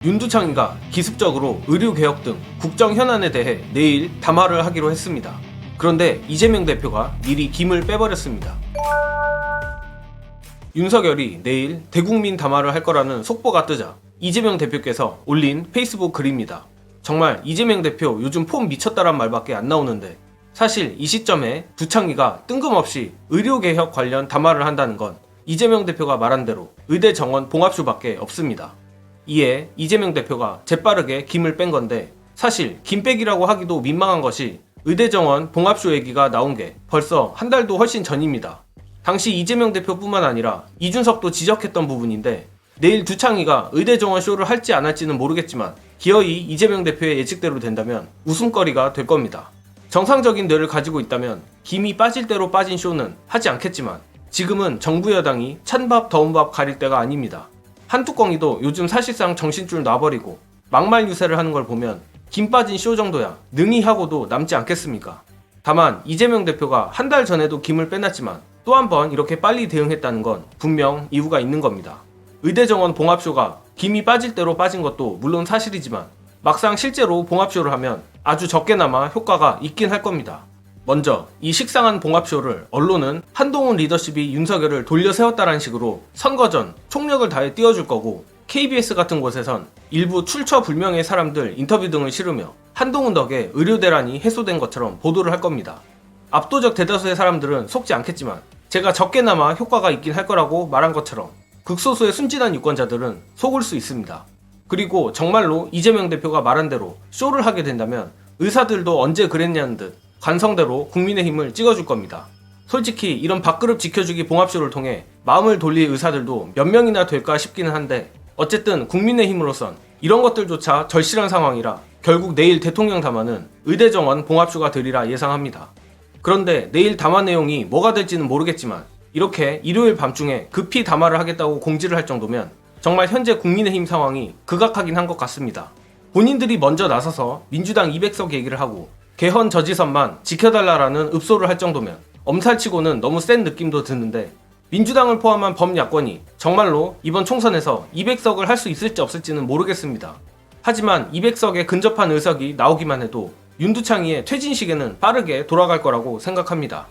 윤두창이가 기습적으로 의료개혁 등 국정 현안에 대해 내일 담화를 하기로 했습니다. 그런데 이재명 대표가 미리 김을 빼버렸습니다. 윤석열이 내일 대국민 담화를 할 거라는 속보가 뜨자 이재명 대표께서 올린 페이스북 글입니다. 정말 이재명 대표 요즘 폼 미쳤다란 말밖에 안 나오는데, 사실 이 시점에 두창이가 뜬금없이 의료개혁 관련 담화를 한다는 건 이재명 대표가 말한 대로 의대 정원 봉합쇼밖에 없습니다. 이에 이재명 대표가 재빠르게 김을 뺀 건데, 사실 김 빼기라고 하기도 민망한 것이 의대 정원 봉합쇼 얘기가 나온 게 벌써 한 달도 훨씬 전입니다. 당시 이재명 대표뿐만 아니라 이준석도 지적했던 부분인데, 내일 두창이가 의대 정원 쇼를 할지 안 할지는 모르겠지만 기어이 이재명 대표의 예측대로 된다면 웃음거리가 될 겁니다. 정상적인 뇌를 가지고 있다면 김이 빠질 대로 빠진 쇼는 하지 않겠지만, 지금은 정부 여당이 찬밥 더운 밥 가릴 때가 아닙니다. 한뚜껑이도 요즘 사실상 정신줄 놔버리고 막말 유세를 하는 걸 보면 김 빠진 쇼 정도야 능히 하고도 남지 않겠습니까? 다만 이재명 대표가 한 달 전에도 김을 빼놨지만 또 한 번 이렇게 빨리 대응했다는 건 분명 이유가 있는 겁니다. 의대 정원 봉합쇼가 김이 빠질 대로 빠진 것도 물론 사실이지만, 막상 실제로 봉합쇼를 하면 아주 적게나마 효과가 있긴 할 겁니다. 먼저 이 식상한 봉합쇼를 언론은 한동훈 리더십이 윤석열을 돌려 세웠다는 식으로 선거 전 총력을 다해 띄워줄 거고, KBS 같은 곳에선 일부 출처 불명의 사람들 인터뷰 등을 실으며 한동훈 덕에 의료대란이 해소된 것처럼 보도를 할 겁니다. 압도적 대다수의 사람들은 속지 않겠지만 제가 적게나마 효과가 있긴 할 거라고 말한 것처럼 극소수의 순진한 유권자들은 속을 수 있습니다. 그리고 정말로 이재명 대표가 말한 대로 쇼를 하게 된다면 의사들도 언제 그랬냐는 듯 관성대로 국민의힘을 찍어줄 겁니다. 솔직히 이런 밥그릇 지켜주기 봉합쇼를 통해 마음을 돌릴 의사들도 몇 명이나 될까 싶기는 한데, 어쨌든 국민의힘으로선 이런 것들조차 절실한 상황이라 결국 내일 대통령 담화는 의대 정원 봉합쇼가 되리라 예상합니다. 그런데 내일 담화 내용이 뭐가 될지는 모르겠지만, 이렇게 일요일 밤중에 급히 담화를 하겠다고 공지를 할 정도면 정말 현재 국민의힘 상황이 극악하긴 한 것 같습니다. 본인들이 먼저 나서서 민주당 200석 얘기를 하고 개헌 저지선만 지켜달라라는 읍소를 할 정도면 엄살치고는 너무 센 느낌도 드는데, 민주당을 포함한 범야권이 정말로 이번 총선에서 200석을 할 수 있을지 없을지는 모르겠습니다. 하지만 200석에 근접한 의석이 나오기만 해도 윤두창이의 퇴진 시기는 빠르게 돌아갈 거라고 생각합니다.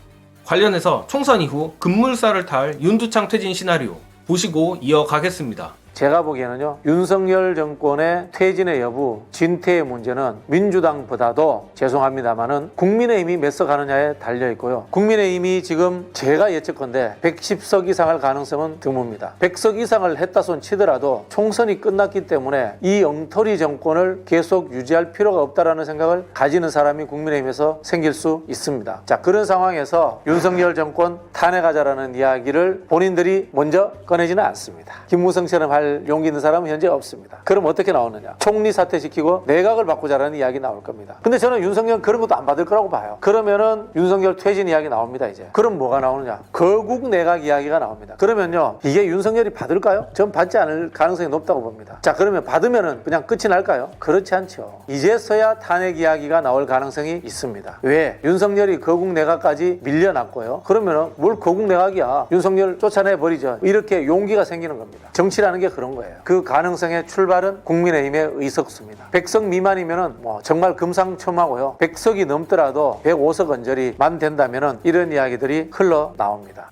관련해서 총선 이후 급물살을 탈 윤두창 퇴진 시나리오 보시고 이어가겠습니다. 제가 보기에는요, 윤석열 정권의 퇴진의 여부, 진퇴의 문제는 민주당보다도 죄송합니다만은 국민의힘이 몇 석 하느냐에 달려있고요. 국민의힘이 지금 제가 예측컨대 110석 이상할 가능성은 드뭅니다. 100석 이상을 했다 손 치더라도 총선이 끝났기 때문에 이 엉터리 정권을 계속 유지할 필요가 없다라는 생각을 가지는 사람이 국민의힘에서 생길 수 있습니다. 자, 그런 상황에서 윤석열 정권 탄핵하자라는 이야기를 본인들이 먼저 꺼내지는 않습니다. 김무성처럼 할 용기 있는 사람은 현재 없습니다. 그럼 어떻게 나오느냐? 총리 사퇴시키고 내각을 바꾸자라는 이야기 나올 겁니다. 근데 저는 윤석열 그런 것도 안 받을 거라고 봐요. 그러면은 윤석열 퇴진 이야기 나옵니다. 이제 그럼 뭐가 나오느냐? 거국 내각 이야기가 나옵니다. 그러면요, 이게 윤석열이 받을까요? 전 받지 않을 가능성이 높다고 봅니다. 자, 그러면 받으면은 그냥 끝이 날까요? 그렇지 않죠. 이제서야 탄핵 이야기가 나올 가능성이 있습니다. 왜? 윤석열이 거국 내각까지 밀려났고요. 그러면은 뭘 거국 내각이야? 윤석열 쫓아내버리죠. 이렇게 용기가 생기는 겁니다. 정치라는 게 그런 거예요. 그 가능성의 출발은 국민의힘의 의석수입니다. 100석 미만이면은 정말 금상첨화고요. 100석이 넘더라도 105석 언저리만 된다면은 이런 이야기들이 흘러나옵니다.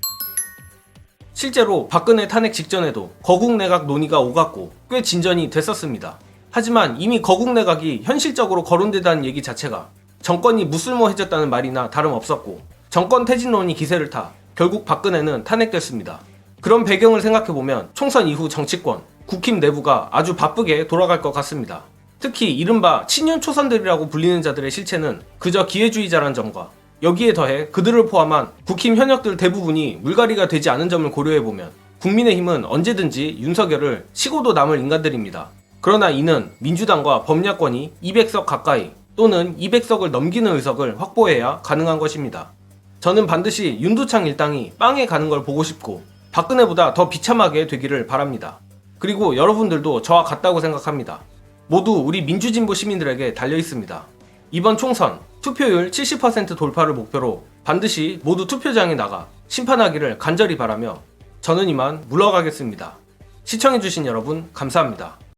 실제로 박근혜 탄핵 직전에도 거국 내각 논의가 오갔고 꽤 진전이 됐었습니다. 하지만 이미 거국 내각이 현실적으로 거론되다는 얘기 자체가 정권이 무술모해졌다는 말이나 다름없었고, 정권 퇴진론이 기세를 타 결국 박근혜는 탄핵됐습니다. 그런 배경을 생각해보면 총선 이후 정치권, 국힘 내부가 아주 바쁘게 돌아갈 것 같습니다. 특히 이른바 친윤 초선들이라고 불리는 자들의 실체는 그저 기회주의자란 점과, 여기에 더해 그들을 포함한 국힘 현역들 대부분이 물갈이가 되지 않은 점을 고려해보면 국민의힘은 언제든지 윤석열을 치고도 남을 인간들입니다. 그러나 이는 민주당과 범야권이 200석 가까이 또는 200석을 넘기는 의석을 확보해야 가능한 것입니다. 저는 반드시 윤두창 일당이 빵에 가는 걸 보고 싶고 박근혜보다 더 비참하게 되기를 바랍니다. 그리고 여러분들도 저와 같다고 생각합니다. 모두 우리 민주진보 시민들에게 달려있습니다. 이번 총선 투표율 70% 돌파를 목표로 반드시 모두 투표장에 나가 심판하기를 간절히 바라며 저는 이만 물러가겠습니다. 시청해주신 여러분 감사합니다.